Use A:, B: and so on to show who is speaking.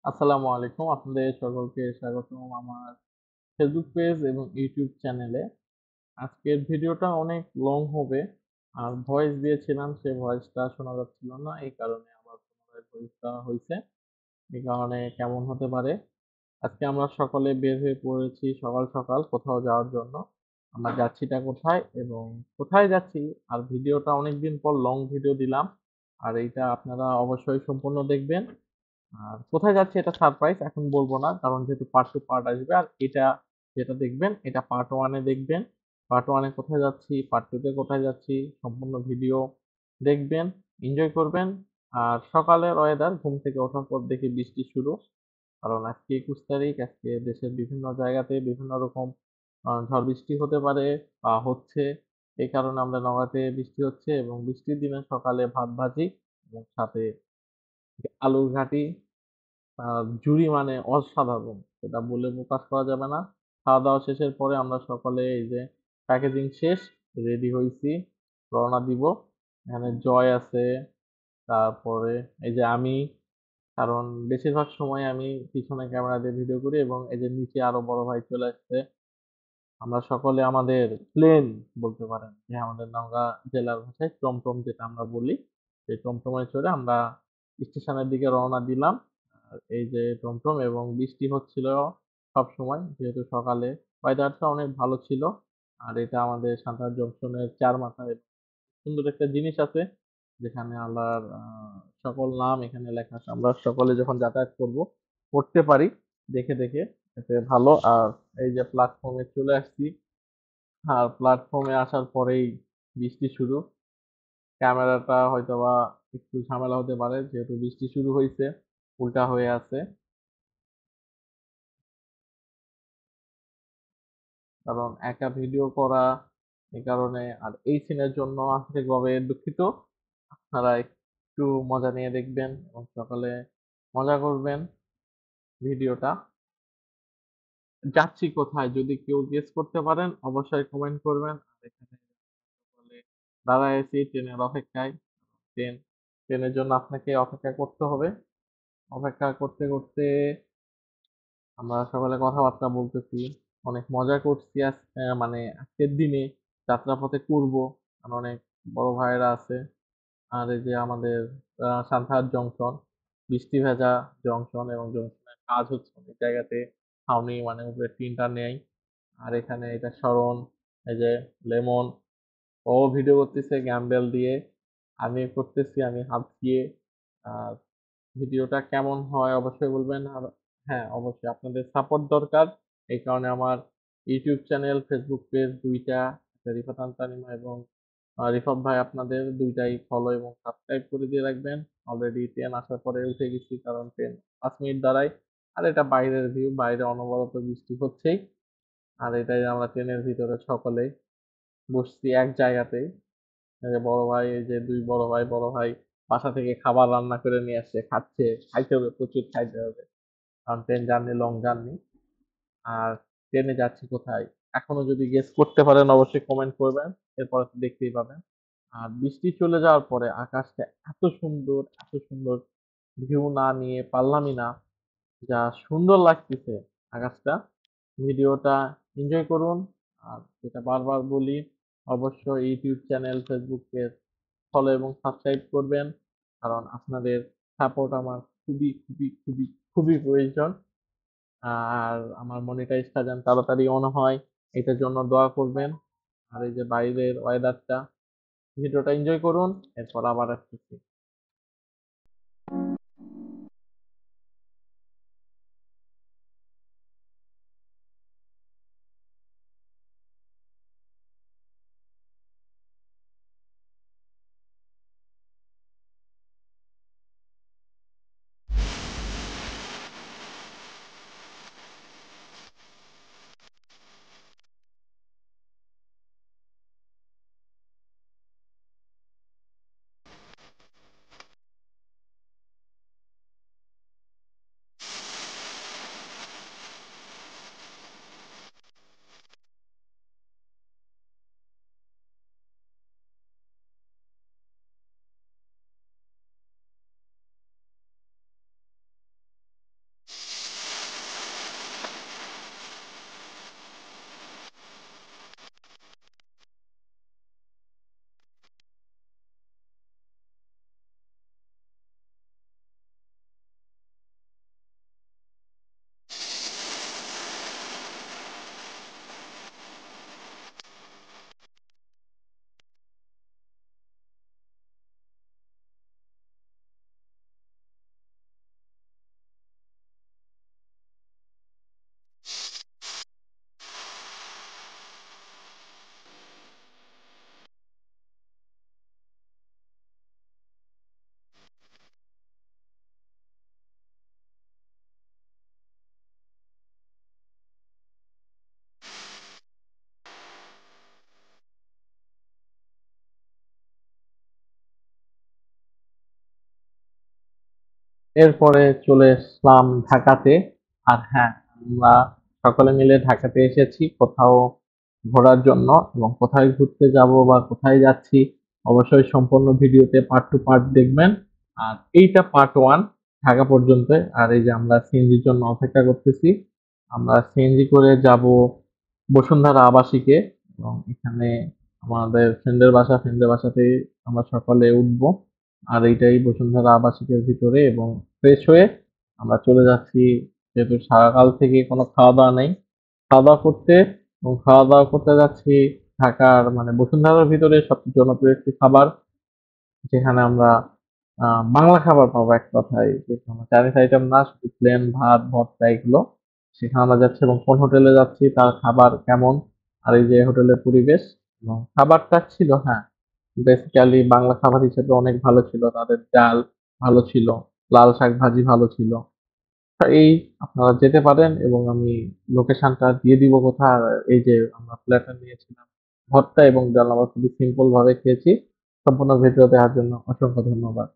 A: আসসালামু আলাইকুম। আপনাদের সকলকে স্বাগতম আমার ফেসবুক পেজ এবং ইউটিউব চ্যানেলে। আজকের ভিডিওটা অনেক লং হবে। আর ভয়েস দিয়েছিলাম, সেই ভয়েসটা শোনা যাচ্ছিল না। এই কারণে আবার পুনরায় ভয়েস দেওয়া হইছে। এই কারণে কেমন হতে পারে? আজকে আমরা সকলে বের হয়ে পড়েছি সকাল, সকাল কোথাও যাওয়ার জন্য। আমরা যাচ্ছিটা কোথায় এবং কোথায় যাচ্ছি আর ভিডিওটা অনেকদিন পর লং ভিডিও দিলাম। আর এইটা আপনারা অবশ্যই সম্পূর্ণ দেখবেন। আর কোথায় যাচ্ছি এটা সারপ্রাইজ, এখন বলবো না, কারণ যেহেতু পার্ট টু পার্ট আসবে। আর এটা যেটা দেখবেন এটা পার্ট ওয়ানে দেখবেন। পার্ট ওয়ানে কোথায় যাচ্ছি, পার্ট টু তে কোথায় যাচ্ছি, সম্পূর্ণ ভিডিও দেখবেন, এনজয় করবেন। আর সকালের ওয়েদার, ঘুম থেকে ওঠার পর দেখি বৃষ্টি শুরু। কারণ আজকে 21 তারিখ, আজকে দেশের বিভিন্ন জায়গাতে বিভিন্ন রকম ঝড় বৃষ্টি হতে পারে বা হচ্ছে। এই কারণে আমরা নওগাঁতে বৃষ্টি হচ্ছে এবং বৃষ্টির দিনে সকালে ভাত ভাজি এবং সাথে আলুর ঘাটি, জুড়ি মানে অসাধারণ। সেটা বলে প্রকাশ করা যাবে না। খাওয়া-দাওয়া শেষের পরে আমরা সকলে এই যে প্যাকেজিং শেষ, রেডি হইছি, রওনা দিব। এখানে জয় আছে, তারপরে এই যে আমি, কারণ বেশিরভাগ সময় আমি পিছনে ক্যামেরা দিয়ে ভিডিও করি এবং এই যে নিচে আরো বড় ভাই চলে আসছে। আমরা সকলে আমাদের প্লেন বলতে পারেন যে আমাদের নওগাঁ জেলার ভাষায় টমটম যেটা আমরা বলি, সেই টমটমে চড়ে আমরা স্টেশনের দিকে রওনা দিলাম। আর এই যে টমটম, এবং বৃষ্টি হচ্ছিল সব সময়, যেহেতু সকালে ওয়েদারটা অনেক ভালো ছিল। আর এটা আমাদের সান্তাহার জংশনের চার মাথায় সুন্দর একটা জিনিস আছে, যেখানে আল্লাহর সকল নাম এখানে লেখা আছে। আমরা সকলে যখন যাতায়াত করব পড়তে পারি দেখে দেখে, এতে ভালো। আর এই যে প্ল্যাটফর্মে চলে আসছি, আর প্ল্যাটফর্মে আসার পরেই বৃষ্টি শুরু। ক্যামেরাটা হয়তোবা একটু ঝামেলা হতে পারে, যেহেতু বৃষ্টি শুরু হয়েছে, উল্টা হয়ে আছে। কারণ একা ভিডিও করা, এই কারণে। আর এই সিনের জন্য আন্তরিকভাবে দুঃখিত। আপনারা একটু মজা নিয়ে দেখবেন এবং সকালে মজা করবেন ভিডিওটা। যাচ্ছি কোথায় যদি কেউ গেস করতে পারেন অবশ্যই কমেন্ট করবেন। আর এখানে বলে দাঁড়ায় আছি ট্রেনের অপেক্ষায়। ট্রেন ট্রেনের জন্য আপনাকে অপেক্ষা করতে হবে। অপেক্ষা করতে করতে আমরা সকালে কথাবার্তা বলতেছি, অনেক মজা করছি। মানে আজকের দিনে যাত্রাপথে করবো, আর অনেক বড় ভাইয়েরা আছে। আর এই যে আমাদের সান্তাহার জংশন, বৃষ্টি ভেজা জংশন, এবং জংশনের কাজ হচ্ছে অনেক জায়গাতে। ছাউনি মানে উপরে টিনটা নেই। আর এখানে এটা স্মরণ, এই যে লেমন, ও ভিডিও করতেছে গ্যাম্বেল দিয়ে, আমি করতেছি আমি হাত দিয়ে। আর ভিডিওটা কেমন হয় অবশ্যই বলবেন। আর হ্যাঁ, অবশ্যই আপনাদের সাপোর্ট দরকার। এই কারণে আমার ইউটিউব চ্যানেল, ফেসবুক পেজ দুইটা, একটা রিফাত আনসারিমা এবং রিফাত ভাই, আপনাদের দুইটাই ফলো এবং সাবস্ক্রাইব করে দিয়ে রাখবেন। অলরেডি ট্রেন আসার পরে উঠে গেছি, কারণ ট্রেন 5 মিনিট দাঁড়ায়। আর এটা বাইরের ভিউ, বাইরে অনবরত বৃষ্টি হচ্ছেই। আর এটাই আমরা ট্রেনের ভিতরে সকলে বসছি এক জায়গাতেই। এই যে বড় ভাই, এই যে দুই বড় ভাই বাসা থেকে খাবার রান্না করে নিয়ে আসছে, খাচ্ছে। খাইতে হবে, প্রচুর খাইতে হবে, কারণ ট্রেন জার্নি লং জার্নি। আর ট্রেনে যাচ্ছি কোথায় এখনো যদি গেস করতে পারেন অবশ্যই কমেন্ট করবেন, এরপরে তো দেখতেই পাবেন। আর বৃষ্টি চলে যাওয়ার পরে আকাশটা এত সুন্দর, এত সুন্দর, ভিউ না নিয়ে পারলামই না। যা সুন্দর লাগতেছে আকাশটা। ভিডিওটা এনজয় করুন। আর যেটা বারবার বলি, অবশ্যই YouTube channel, Facebook page follow এবং সাবস্ক্রাইব করবেন, কারণ আপনাদের সাপোর্ট আমার খুবই খুবই খুবই খুবই প্রয়োজন। আর আমার মনিটাইজটা যেন তাড়াতাড়ি অন হয়, এটার জন্য দোয়া করবেন। আর এই যে বাইরের ওয়েদারটা, ভিডিওটা এনজয় করুন, এরপর আবার আসতেছি। এরপরে চলে আসলাম ঢাকাতে। আর হ্যাঁ, আমরা সকলে মিলে ঢাকাতে এসেছি কোথাও ঘোরার জন্য, এবং কোথায় ঘুরতে যাব বা কোথায় যাচ্ছি অবশ্যই সম্পূর্ণ ভিডিওতে পার্ট টু পার্ট দেখবেন। আর এইটা পার্ট ওয়ান ঢাকা পর্যন্ত। আর এই যে আমরা সিএনজির জন্য অপেক্ষা করতেছি, আমরা সিএনজি করে যাব বসুন্ধরা আবাসিকে, এবং এখানে আমাদের ফ্রেন্ডের বাসাতেই আমরা সকালে উঠবো। আর এইটাই বসুন্ধরা আবাসিকের ভিতরে, এবং ফ্রেশ হয়ে আমরা চলে যাচ্ছি, যেহেতু সকাল থেকে কোনো খাওয়া দাওয়া নেই, খাওয়া দাওয়া করতে, এবং খাওয়া দাওয়া করতে যাচ্ছি ঢাকার মানে বসুন্ধরার ভিতরে সবচেয়ে জনপ্রিয় একটি খাবার, যেখানে আমরা বাংলা খাবার পাবো এক কথায়, যেখানে চাইনিজ আইটেম না, শুধু প্লেন ভাত ভর্তা এগুলো। সেখানে আমরা যাচ্ছি, এবং কোন হোটেলে যাচ্ছি, তার খাবার কেমন, আর এই যে হোটেলের পরিবেশ এবং খাবারটা ছিল, হ্যাঁ, বেসিক্যালি বাংলা খাবার হিসেবে অনেক ভালো ছিল। তাদের ডাল ভালো ছিল, লাল শাক ভাজি ভালো ছিল। তা এই আপনারা যেতে পারেন, এবং আমি লোকেশনটা দিয়ে দিব কোথায়। আর এই যে আমরা ফ্ল্যাটটা নিয়েছিলাম, ভর্তা এবং ডাল আমরা খুবই সিম্পল ভাবে খেয়েছি। সম্পূর্ণ ভিডিও দেখার জন্য অসংখ্য ধন্যবাদ।